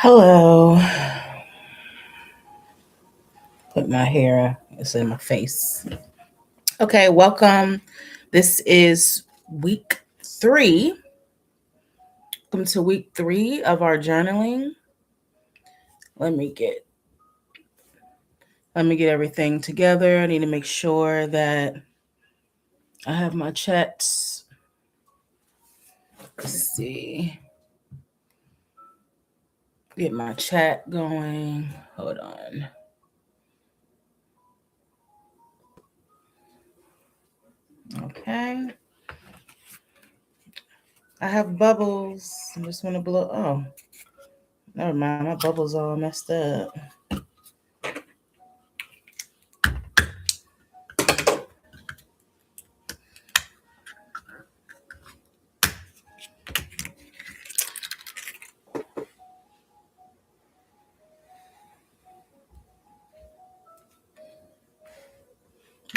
Hello. Put my hair, it's in my face. Okay, welcome. This is week 3. Welcome to week 3 of our journaling. Let me get everything together. I need to make sure that I have my chats. Let's see. Get my chat going. Hold on. Okay. I have bubbles. I just want to blow. Oh, never mind. My bubbles all messed up.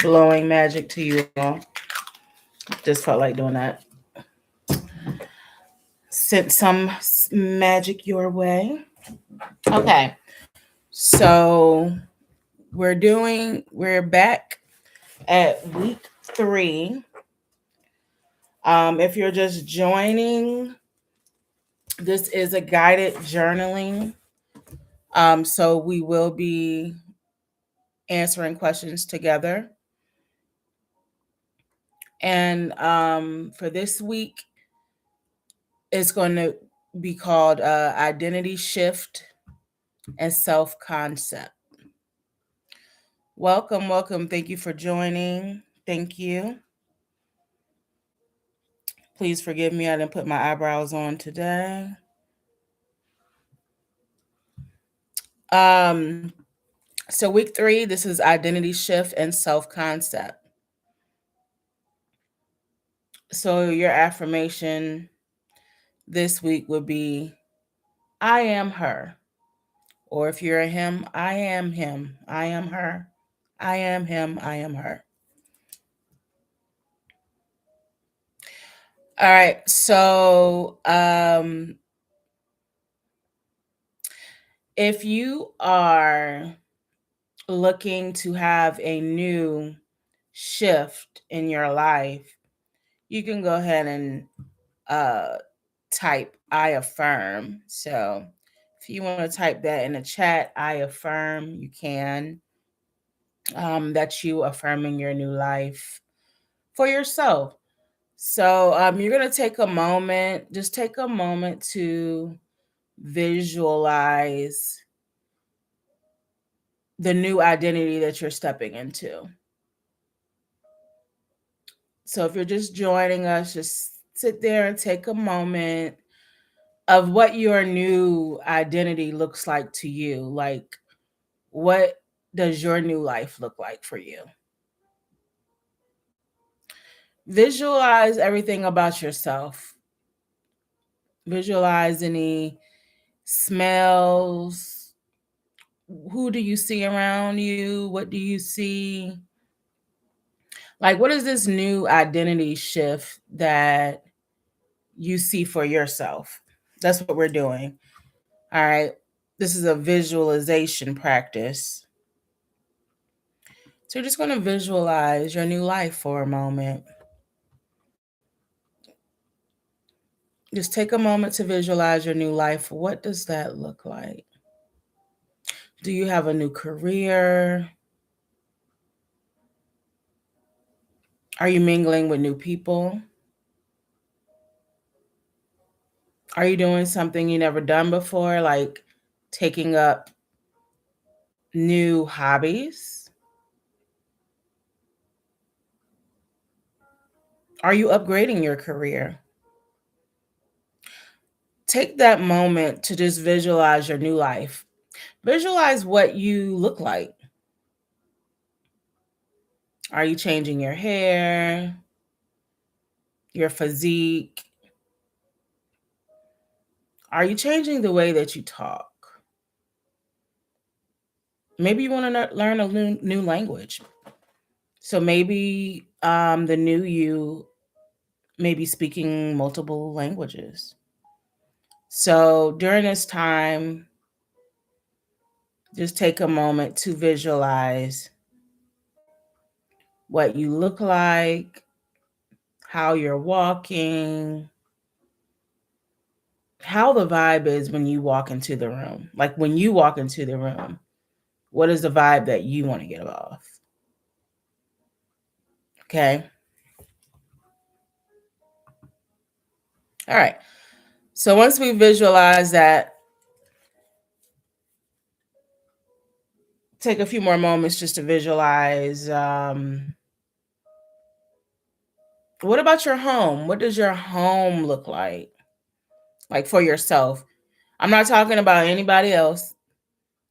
Blowing magic to you all. Just felt like doing that. Sent some magic your way. Okay. So we're back at week 3. If you're just joining, this is a guided journaling. So we will be answering questions together. And for this week, it's going to be called Identity Shift and Self-Concept. Welcome. Thank you for joining. Thank you. Please forgive me, I didn't put my eyebrows on today. So week 3, this is identity shift and self-concept. So your affirmation this week would be, I am her. Or if you're a him, I am him. I am her. I am him. I am her. All right. So if you are looking to have a new shift in your life, you can go ahead and type I affirm. So if you want to type that in the chat, I affirm, you can. That you affirming your new life for yourself. So you're going to take a moment, just take a moment to visualize the new identity that you're stepping into. So if you're just joining us, just sit there and take a moment of what your new identity looks like to you. Like, what does your new life look like for you? Visualize everything about yourself. Visualize any smells. Who do you see around you? What do you see? Like, what is this new identity shift that you see for yourself? That's what we're doing. All right. This is a visualization practice. So you're just going to visualize your new life for a moment. Just take a moment to visualize your new life. What does that look like? Do you have a new career? Are you mingling with new people? Are you doing something you never done before, like taking up new hobbies? Are you upgrading your career? Take that moment to just visualize your new life. Visualize what you look like. Are you changing your hair, your physique? Are you changing the way that you talk? Maybe you want to learn a new language. So maybe the new you may be speaking multiple languages. So during this time, Just take a moment to visualize what you look like, how you're walking, how the vibe is when you walk into the room. Like when you walk into the room, what is the vibe that you want to get off? Okay. All right. So once we visualize that, take a few more moments just to visualize. What about your home? What does your home look like for yourself? I'm not talking about anybody else,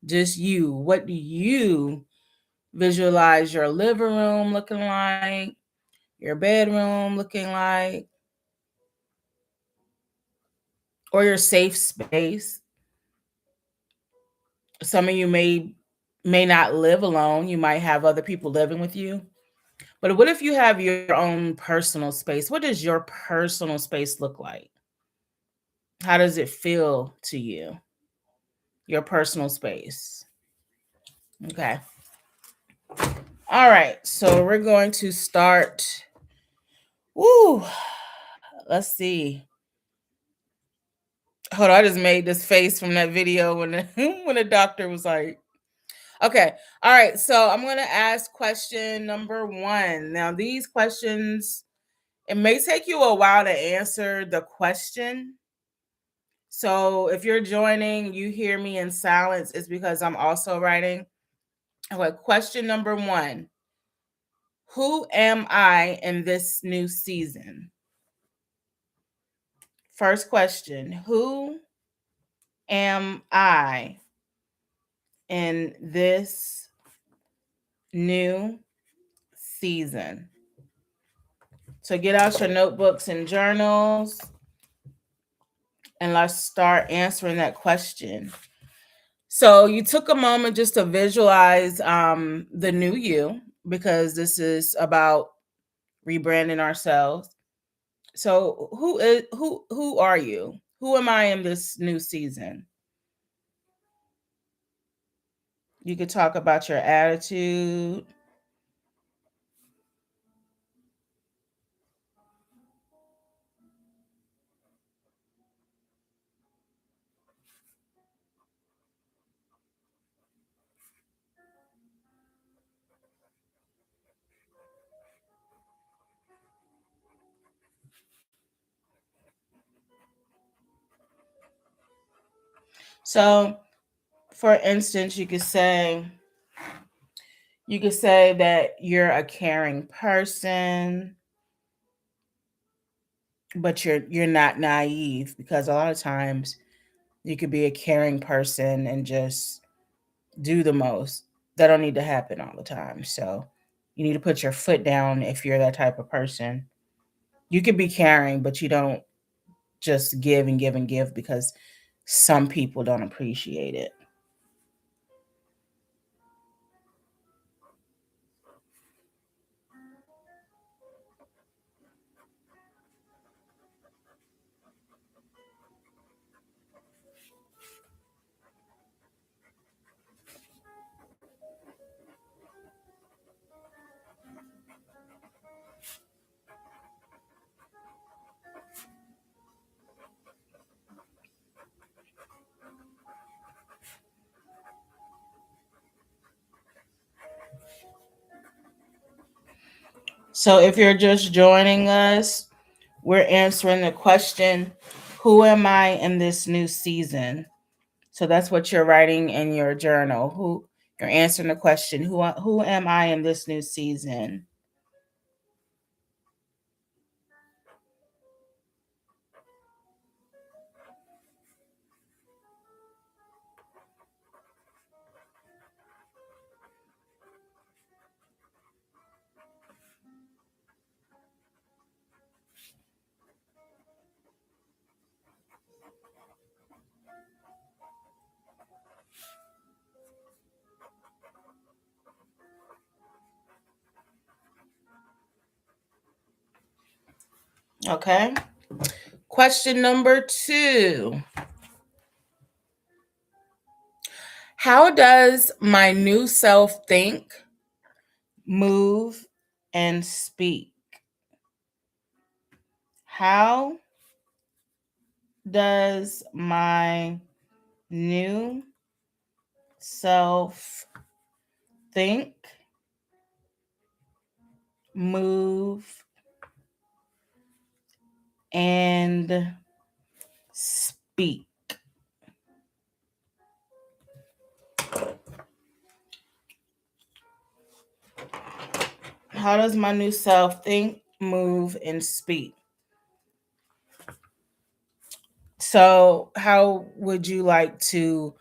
just you. What do you visualize your living room looking like? Your bedroom looking like? Or your safe space? Some of you may not live alone. You might have other people living with you. But what if you have your own personal space? What does your personal space look like? How does it feel to you? Your personal space. Okay. All right. So we're going to start. Woo. Let's see. Hold on. I just made this face from that video when when the doctor was like, okay. All right. So I'm going to ask question number 1. Now, these questions, it may take you a while to answer the question. So if you're joining, you hear me in silence, it's because I'm also writing. Okay, question number 1. Who am I in this new season? First question. Who am I in this new season? So get out your notebooks and journals and let's start answering that question. So you took a moment just to visualize the new you, because this is about rebranding ourselves. So who are you? Who am I in this new season? You could talk about your attitude. So, for instance, you could say that you're a caring person, but you're not naive, because a lot of times you could be a caring person and just do the most. That don't need to happen all the time. So, you need to put your foot down if you're that type of person. You could be caring, but you don't just give and give and give because some people don't appreciate it. So if you're just joining us, we're answering the question, who am I in this new season? So that's what you're writing in your journal. You're answering the question, who am I in this new season? Okay. Question number 2. How does my new self think, move, and speak? How does my new self think, move, and speak? How does my new self think, move, and speak? So, how would you like to,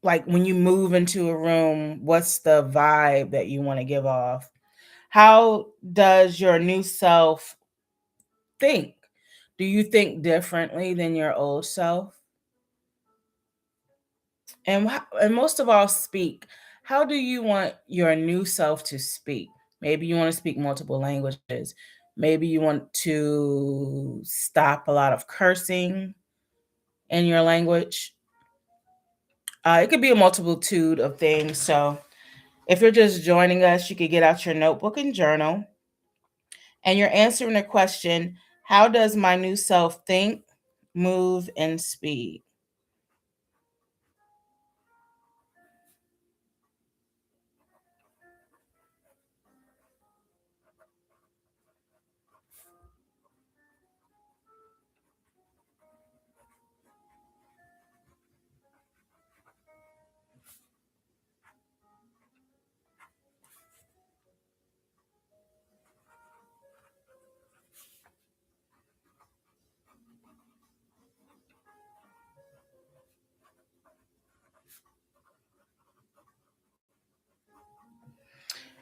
like, when you move into a room, what's the vibe that you want to give off? How does your new self think? Do you think differently than your old self? And most of all, speak. How do you want your new self to speak? Maybe you want to speak multiple languages. Maybe you want to stop a lot of cursing in your language. It could be a multitude of things. So, if you're just joining us, you could get out your notebook and journal, and you're answering the question: how does my new self think, move, and speak?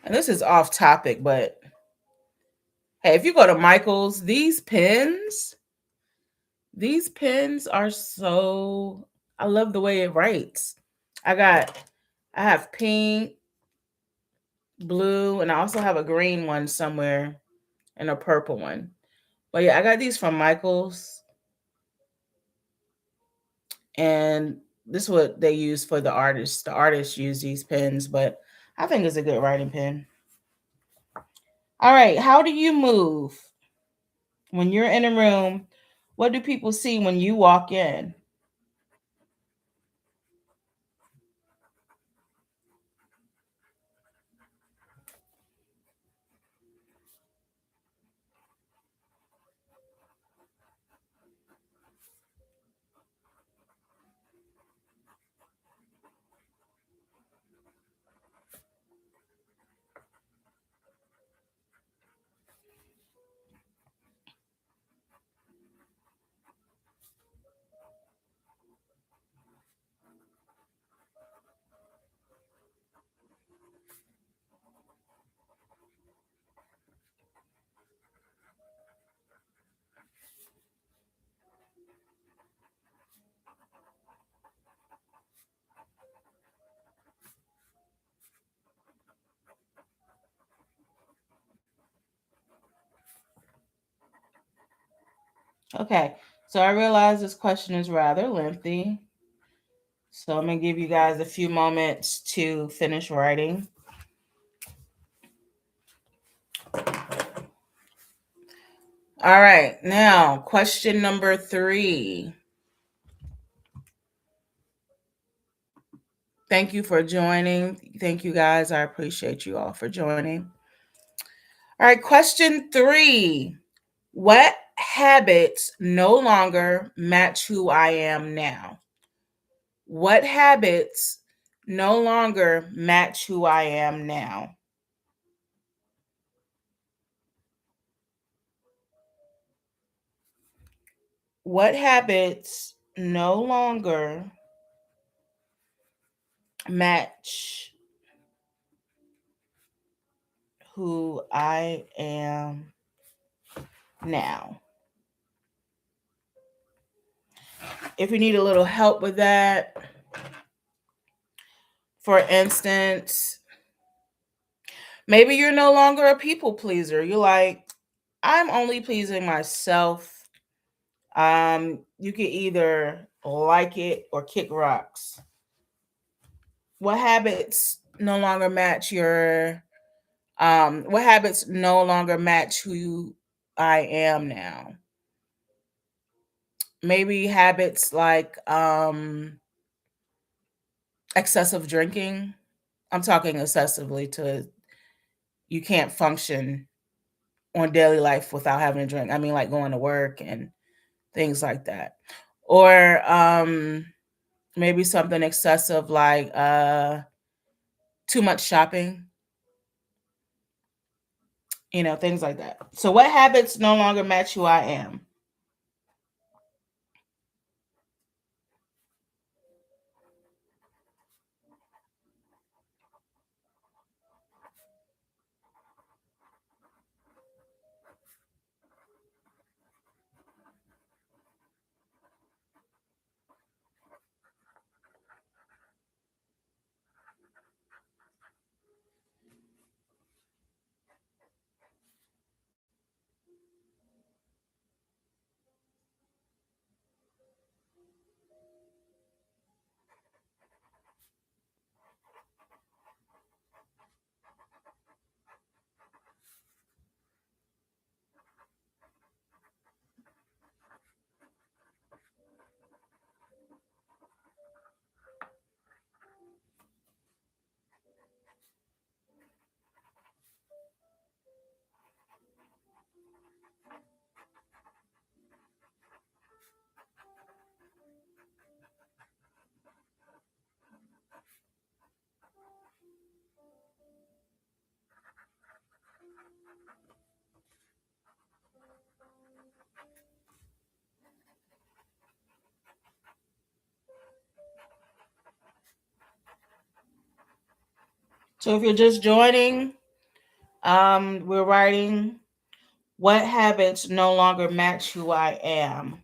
And this is off topic, but hey, if you go to Michael's, these pens are so, I love the way it writes. I got, I have pink, blue, and I also have a green one somewhere and a purple one. But yeah, I got these from Michael's, and this is what they use for the artists. The artists use these pens, but I think it's a good writing pen. All right, how do you move when you're in a room? What do people see when you walk in? Okay, so I realize this question is rather lengthy. So I'm going to give you guys a few moments to finish writing. All right, now question number 3. Thank you for joining. Thank you guys. I appreciate you all for joining. All right, question 3. What habits no longer match who I am now? What habits no longer match who I am now? What habits no longer match who I am now? If you need a little help with that, for instance, maybe you're no longer a people pleaser. You're like, I'm only pleasing myself. You could either like it or kick rocks. What habits no longer match your what habits no longer match who I am now? Maybe habits like excessive drinking. I'm talking excessively to you can't function on daily life without having a drink. I mean like going to work and things like that. Or maybe something excessive like too much shopping, things like that. So what habits no longer match who I am? So if you're just joining, we're writing what habits no longer match who I am.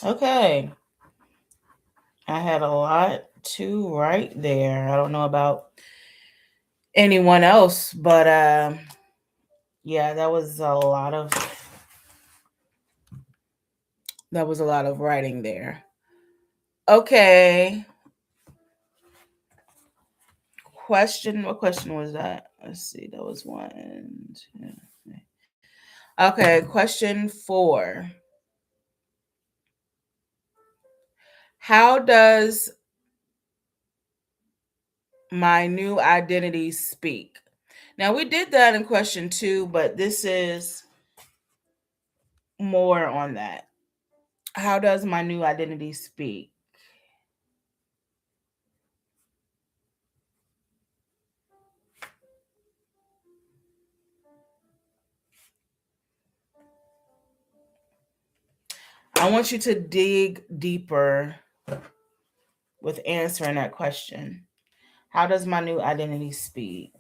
Okay. I had a lot to write there. I don't know about anyone else, but yeah, that was a lot of writing there. Okay. What question was that? Let's see. That was one, two, three. Okay, question 4. How does my new identity speak? Now we did that in question 2, but this is more on that. How does my new identity speak? I want you to dig deeper with answering that question. How does my new identity speak?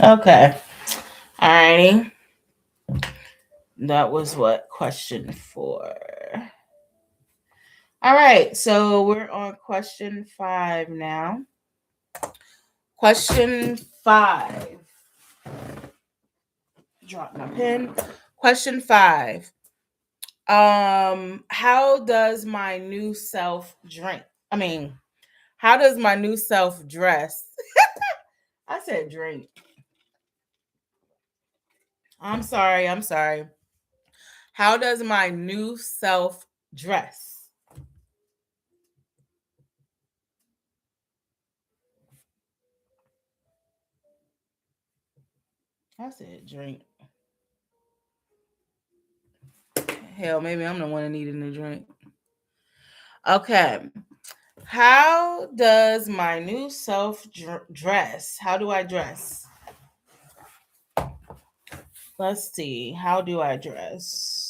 Okay. Alrighty. That was what? Question 4. All right. So we're on question 5 now. Question 5. Drop my pen. Question 5. How does my new self drink? How does my new self dress? I said drink. I'm sorry. How does my new self dress? I said drink. Hell, maybe I'm the one that needed a drink. Okay. How does my new self dress? How do I dress? Let's see. How do I dress?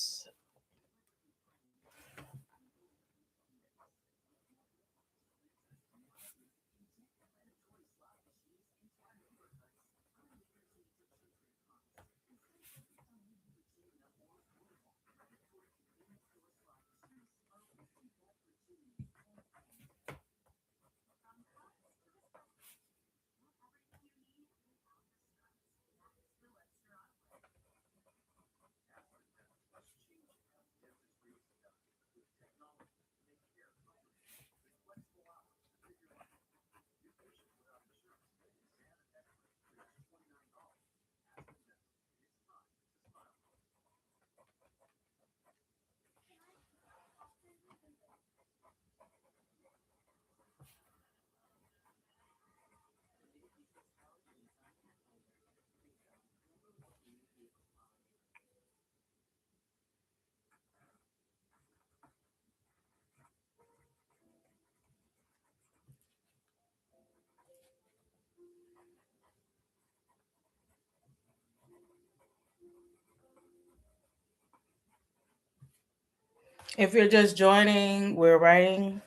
If you're just joining, we're writing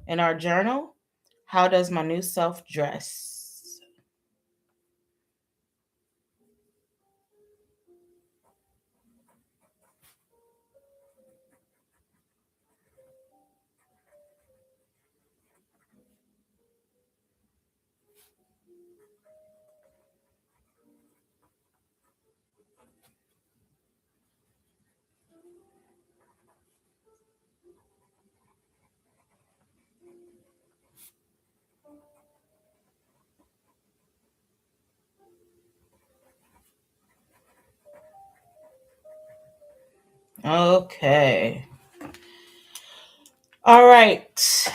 in our journal. How does my new self dress? Okay. All right.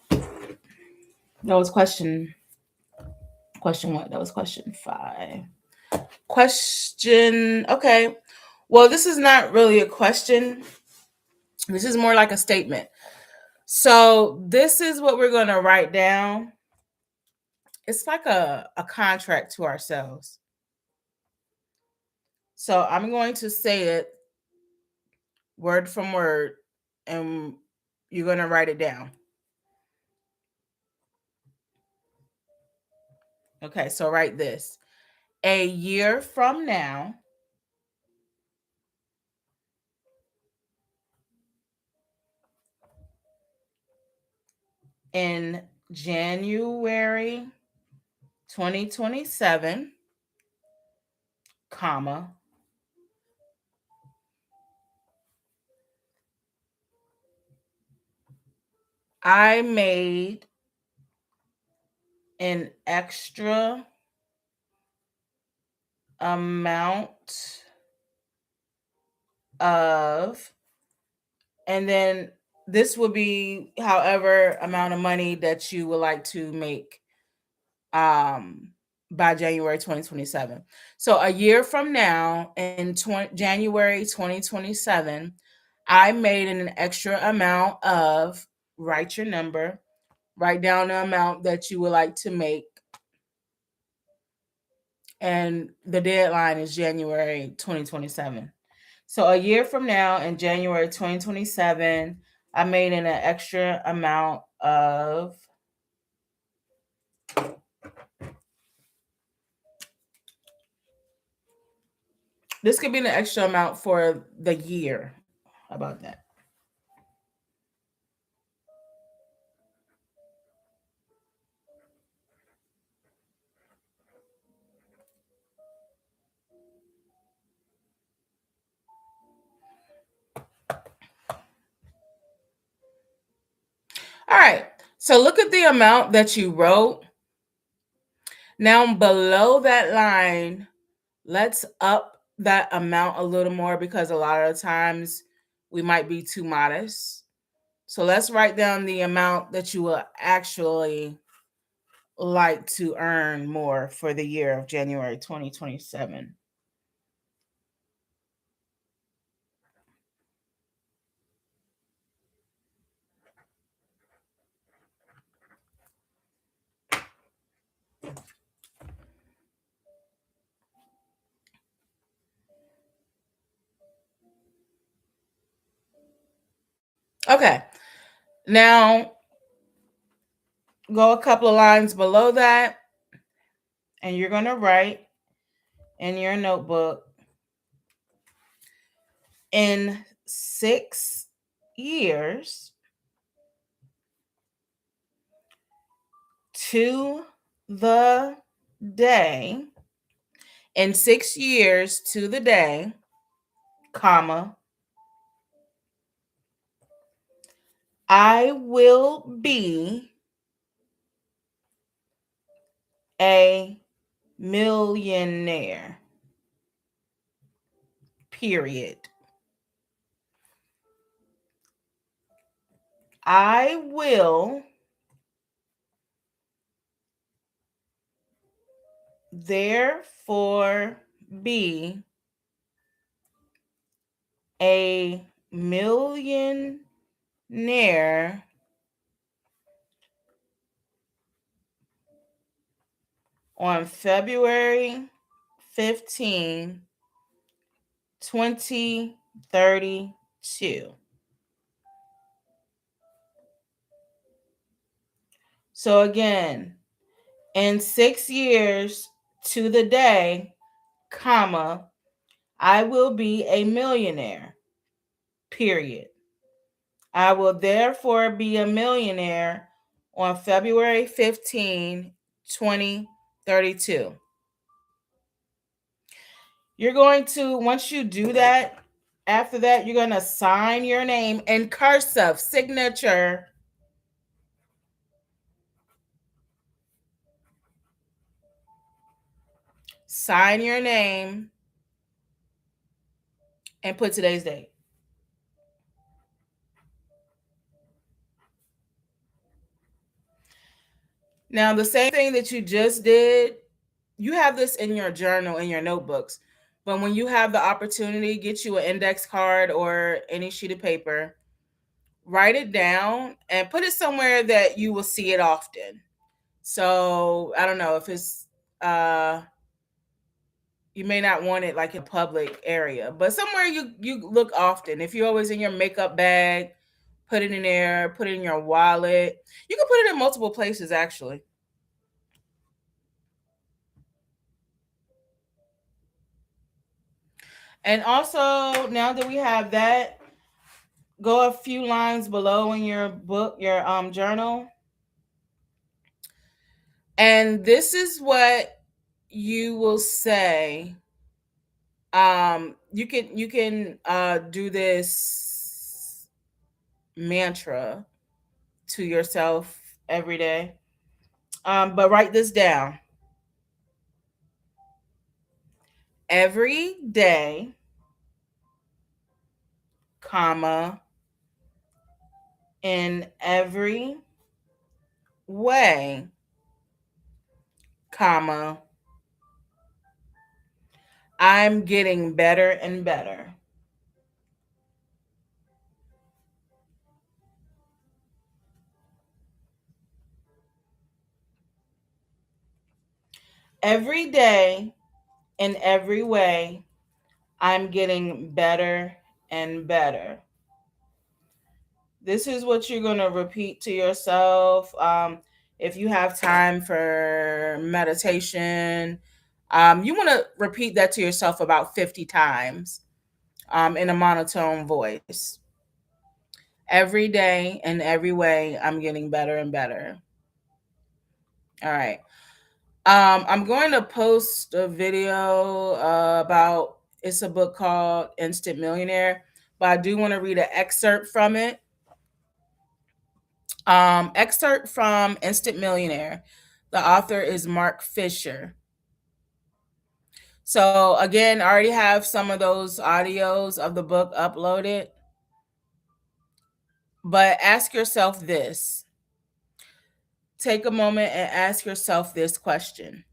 That was question what? That was question 5. Question. Okay. Well, this is not really a question. This is more like a statement. So this is what we're going to write down. It's like a contract to ourselves. So I'm going to say it word from word, and you're going to write it down. Okay, so write this. A year from now, in January 2027, comma, I made an extra amount of, and then this would be however amount of money that you would like to make um by January 2027. So a year from now in January 2027, I made an extra amount of, write your number, write down the amount that you would like to make, and the deadline is January 2027. So a year from now in January 2027, I made an extra amount of This could be an extra amount for the year. How about that? All right. So look at the amount that you wrote. Now, below that line, let's up that amount a little more because a lot of the times we might be too modest. So let's write down the amount that you will actually like to earn more for the year of January 2027. Okay. Now, go a couple of lines below that, and you're going to write in your notebook in 6 years to the day, in 6 years to the day, comma, I will be a millionaire. Period. I will therefore be a millionaire on February 15, 2032. So again, in 6 years to the day, comma, I will be a millionaire. Period. I will therefore be a millionaire on February 15, 2032. You're going to, once you do that, after that, you're going to sign your name in cursive signature. Sign your name and put today's date. Now, the same thing that you just did, you have this in your journal, in your notebooks. But when you have the opportunity, get you an index card or any sheet of paper, write it down and put it somewhere that you will see it often. So I don't know if it's you may not want it like in a public area, but somewhere you look often. If you're always in your makeup bag, put it in there, put it in your wallet. You can put it in multiple places actually. And also, now that we have that, go a few lines below in your book, your journal. And this is what you will say. You can do this mantra to yourself every day. But write this down. Every day, comma, in every way, comma, I'm getting better and better. Every day, in every way, I'm getting better and better. This is what you're going to repeat to yourself. If you have time for meditation, You want to repeat that to yourself about 50 times in a monotone voice. Every day and every way, I'm getting better and better. All right. I'm going to post a video about it's a book called Instant Millionaire, but I do want to read an excerpt from it. Excerpt from Instant Millionaire. The author is Mark Fisher. So again, I already have some of those audios of the book uploaded. But ask yourself this. Take a moment and ask yourself this question.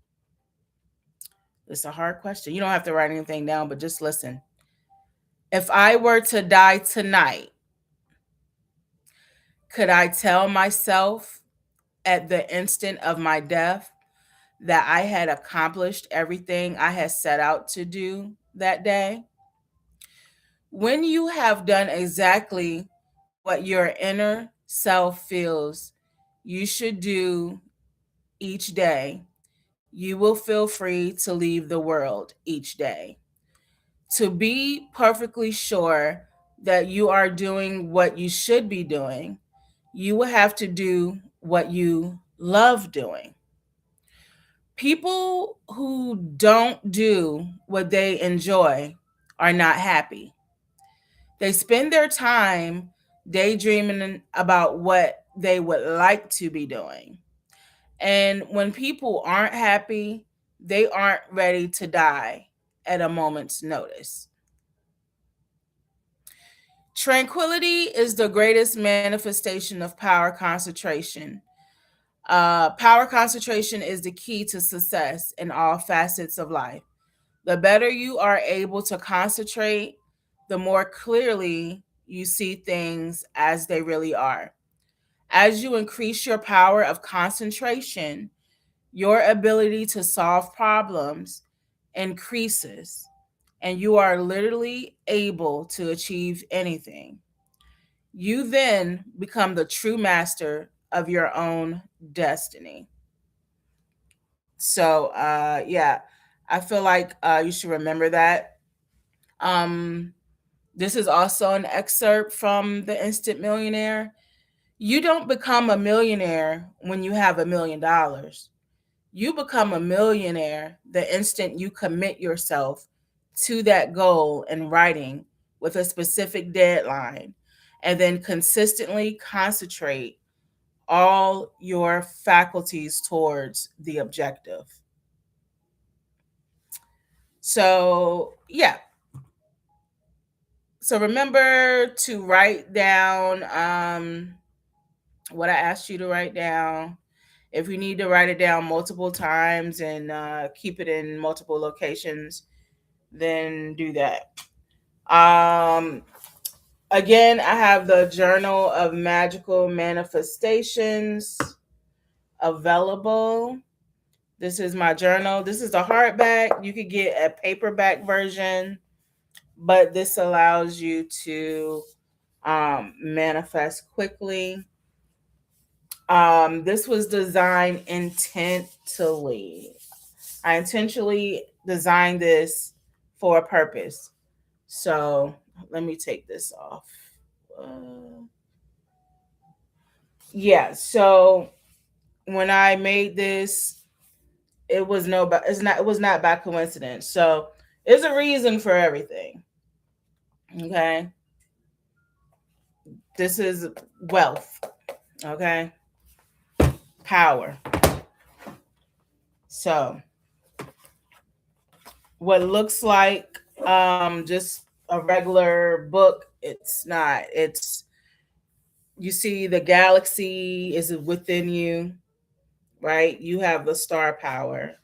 It's a hard question. You don't have to write anything down, but just listen. If I were to die tonight, could I tell myself at the instant of my death that I had accomplished everything I had set out to do that day? When you have done exactly what your inner self feels you should do each day, you will feel free to leave the world each day. To be perfectly sure that you are doing what you should be doing, you will have to do what you love doing. People who don't do what they enjoy are not happy. They spend their time daydreaming about what they would like to be doing. And when people aren't happy, they aren't ready to die at a moment's notice. Tranquility is the greatest manifestation of power concentration. Power concentration is the key to success in all facets of life. The better you are able to concentrate, the more clearly you see things as they really are. As you increase your power of concentration, your ability to solve problems increases, and you are literally able to achieve anything. You then become the true master of your own destiny. So, yeah, I feel like you should remember that. Um, this is also an excerpt from The Instant Millionaire. You don't become a millionaire when you have $1 million. You become a millionaire the instant you commit yourself to that goal in writing with a specific deadline and then consistently concentrate all your faculties towards the objective. So, yeah. So remember to write down what I asked you to write down. If you need to write it down multiple times and keep it in multiple locations, then do that. Um, Again, I have the Journal of Magical Manifestations available. This is my journal. This is a hardback. You could get a paperback version, but this allows you to manifest quickly. This was designed intentionally. I intentionally designed this for a purpose. So let me take this off. Uh, yeah. So when I made this, it was not by coincidence. So there's a reason for everything. Okay. This is wealth. Okay. Power. So what looks like just a regular book, it's not. It's you see the galaxy is within you, right? You have the star power.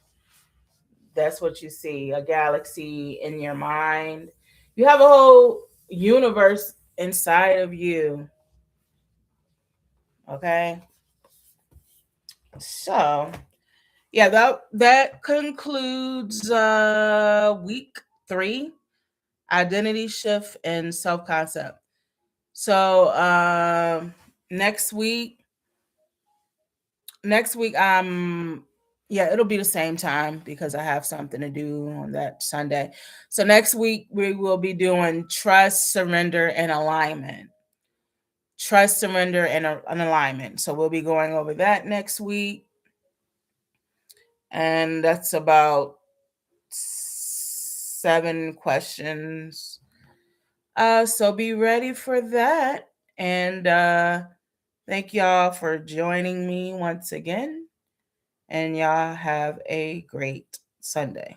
That's what you see, a galaxy in your mind. You have a whole universe inside of you. Okay. So, yeah, that concludes week 3, identity shift and self-concept. So, next week next week Yeah, it'll be the same time because I have something to do on that Sunday. So next week we will be doing trust, surrender, and alignment. Trust, surrender, and an alignment. So we'll be going over that next week. And that's about 7 questions. So be ready for that. And thank y'all for joining me once again. And y'all have a great Sunday.